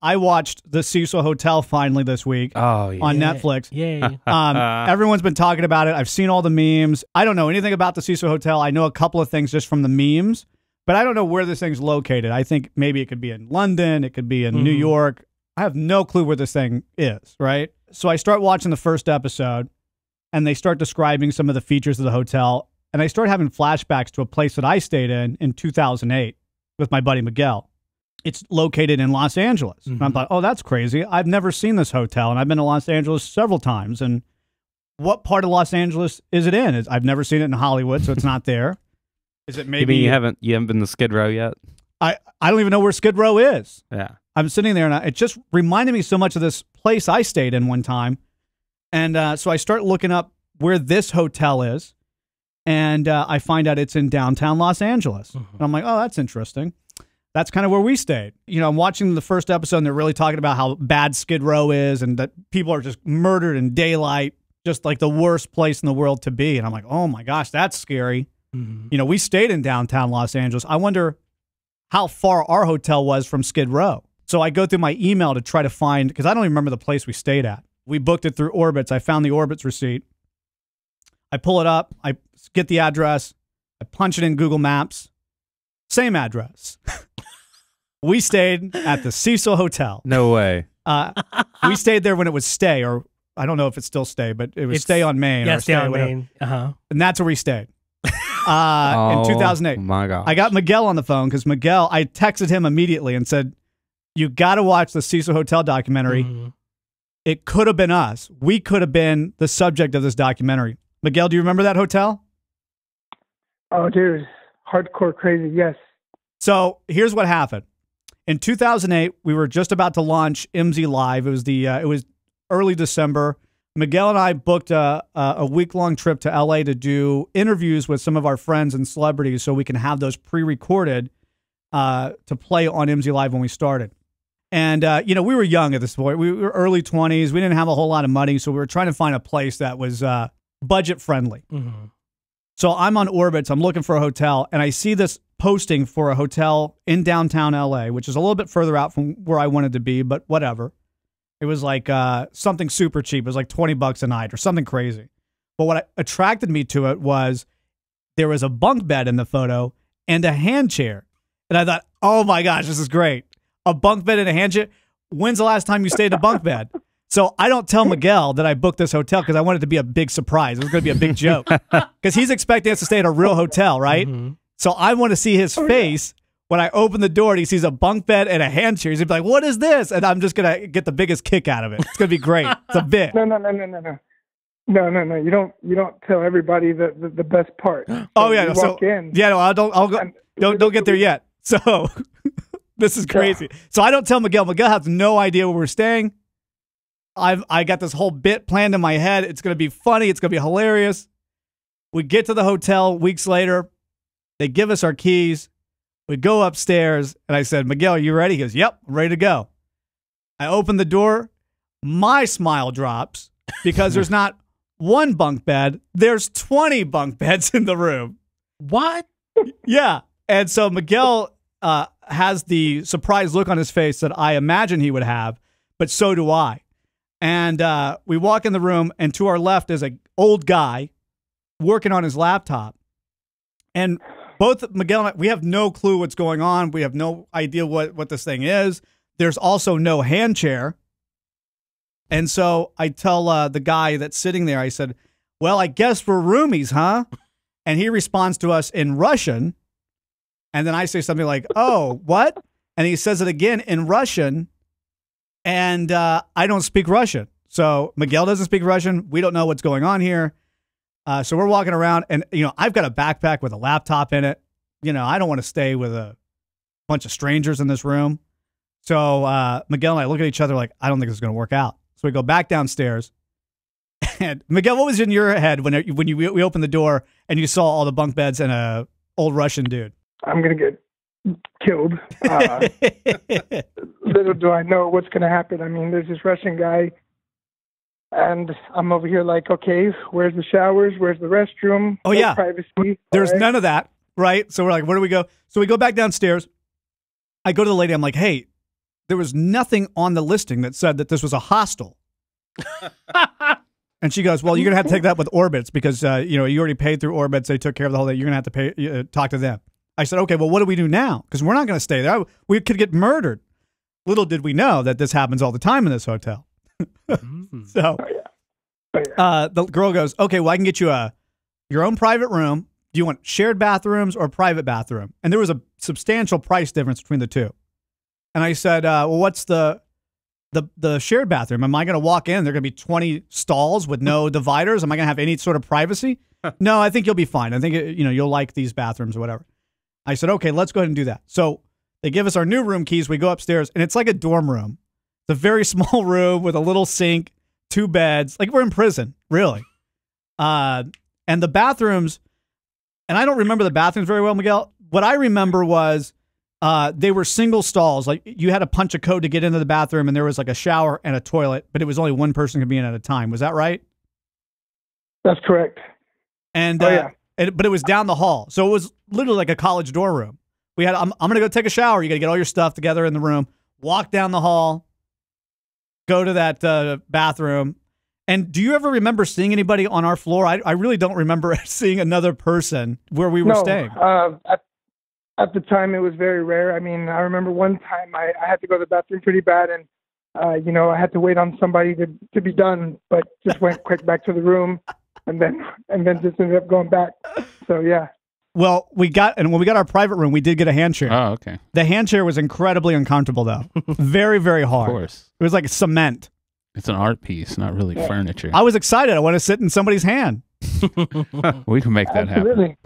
I watched the Cecil Hotel finally this week on Netflix. Yay. Everyone's been talking about it. I've seen all the memes. I don't know anything about the Cecil Hotel. I know a couple of things just from the memes, but I don't know where this thing's located. I think maybe it could be in London. It could be in New York. I have no clue where this thing is, right? So I start watching the first episode, and they start describing some of the features of the hotel, and I start having flashbacks to a place that I stayed in 2008 with my buddy Miguel. It's located in Los Angeles. And I thought, oh, that's crazy. I've never seen this hotel, and I've been to Los Angeles several times. And what part of Los Angeles is it in? I've never seen it in Hollywood, so it's not there. Is it maybe you mean you haven't been to Skid Row yet? I don't even know where Skid Row is. Yeah. I'm sitting there, and it just reminded me so much of this place I stayed in one time. And so I start looking up where this hotel is, and I find out it's in downtown Los Angeles. And I'm like, oh, that's interesting. That's kind of where we stayed. You know, I'm watching the first episode, and they're really talking about how bad Skid Row is and that people are just murdered in daylight, just like the worst place in the world to be. And I'm like, oh, my gosh, that's scary. You know, we stayed in downtown Los Angeles. I wonder how far our hotel was from Skid Row. So I go through my email to try to find, because I don't even remember the place we stayed at. We booked it through Orbitz. I found the Orbitz receipt. I pull it up. I get the address. I punch it in Google Maps. Same address. We stayed at the Cecil Hotel. No way. We stayed there when it was Stay, or I don't know if it's still Stay, but it was Stay on Main. Yeah, or Stay on Main. And that's where we stayed. In 2008. My gosh. I got Miguel on the phone because Miguel, I texted him immediately and said, you got to watch the Cecil Hotel documentary. It could have been us. We could have been the subject of this documentary. Miguel, do you remember that hotel? Oh, dude. Hardcore crazy, yes. So here's what happened. In 2008, we were just about to launch mzLive. It was early December. Miguel and I booked a week-long trip to LA to do interviews with some of our friends and celebrities so we can have those pre-recorded to play on mzLive when we started. And, you know, we were young at this point. We were early 20s. We didn't have a whole lot of money, so we were trying to find a place that was budget-friendly. So I'm on Orbitz. I'm looking for a hotel, and I see this posting for a hotel in downtown LA, which is a little bit further out from where I wanted to be, but whatever. It was like something super cheap. It was like $20 a night or something crazy. But what attracted me to it was there was a bunk bed in the photo and a hand chair. And I thought, oh my gosh, this is great. A bunk bed and a hand chair. When's the last time you stayed in a bunk bed? So I don't tell Miguel that I booked this hotel because I want it to be a big surprise. It was going to be a big joke because he's expecting us to stay at a real hotel, right? So I want to see his face when I open the door and he sees a bunk bed and a hand chair. He's going to be like, what is this? And I'm just going to get the biggest kick out of it. It's going to be great. It's a bit. No. No. You don't tell everybody the best part. So oh yeah. So walk in. Yeah. No. I'll go. Don't get there yet. So this is crazy. So I don't tell Miguel. Miguel has no idea where we're staying. I got this whole bit planned in my head. It's going to be funny. It's going to be hilarious. We get to the hotel weeks later. They give us our keys. We go upstairs, and I said, Miguel, are you ready? He goes, yep, I'm ready to go. I open the door. My smile drops because there's not one bunk bed. There's 20 bunk beds in the room. What? Yeah. And so Miguel has the surprised look on his face that I imagine he would have, but so do I. And we walk in the room, and to our left is an old guy working on his laptop. And both Miguel and I, we have no clue what's going on. We have no idea what this thing is. There's also no hand chair. And so I tell the guy that's sitting there, I said, well, I guess we're roomies, huh? And he responds to us in Russian. And then I say something like, oh, what? And he says it again in Russian. And I don't speak Russian. So Miguel doesn't speak Russian. We don't know what's going on here. So we're walking around, and, you know, I've got a backpack with a laptop in it. You know, I don't want to stay with a bunch of strangers in this room. So Miguel and I look at each other like, I don't think this is going to work out. So we go back downstairs. And Miguel, what was in your head when we opened the door and you saw all the bunk beds and a old Russian dude? I'm going to get killed. Little do I know what's going to happen. I mean, there's this Russian guy, and I'm over here like, okay, where's the showers? Where's the restroom? Oh, yeah. Privacy. There's none of that, right? So we're like, where do we go? So we go back downstairs. I go to the lady. I'm like, hey, there was nothing on the listing that said that this was a hostel. And she goes, well, you're going to have to take that with Orbitz because, you already paid through Orbitz. They took care of the whole thing. You're going to have to pay, talk to them. I said, okay, well, what do we do now? Because we're not going to stay there. We could get murdered. Little did we know that this happens all the time in this hotel. So the girl goes, okay, well, I can get you your own private room. Do you want shared bathrooms or private bathroom? And there was a substantial price difference between the two. And I said, well, what's the shared bathroom? Am I going to walk in? There are going to be 20 stalls with no dividers. Am I going to have any sort of privacy? No, I think you'll be fine. I think, you'll like these bathrooms or whatever. I said, okay, let's go ahead and do that. So they give us our new room keys. We go upstairs, and it's like a dorm room. It's a very small room with a little sink, 2 beds. Like we're in prison, really. And the bathrooms, and I don't remember the bathrooms very well, Miguel. What I remember was they were single stalls. Like you had to punch a code to get into the bathroom, and there was like a shower and a toilet, but it was only one person could be in at a time. Was that right? That's correct. And but it was down the hall, so it was literally like a college dorm room. We had I'm gonna go take a shower. You got to get all your stuff together in the room, walk down the hall, go to that bathroom. And do you ever remember seeing anybody on our floor? I really don't remember seeing another person where we were staying. At the time, it was very rare. I mean, I remember one time I had to go to the bathroom pretty bad, and I had to wait on somebody to be done, but just went quick back to the room, and then just ended up going back. So yeah. Well, when we got our private room, we did get a hand chair. Oh, okay. The hand chair was incredibly uncomfortable, though. Very, very hard. Of course. It was like cement. It's an art piece, not really furniture. I was excited. I want to sit in somebody's hand. We can make that happen. Absolutely.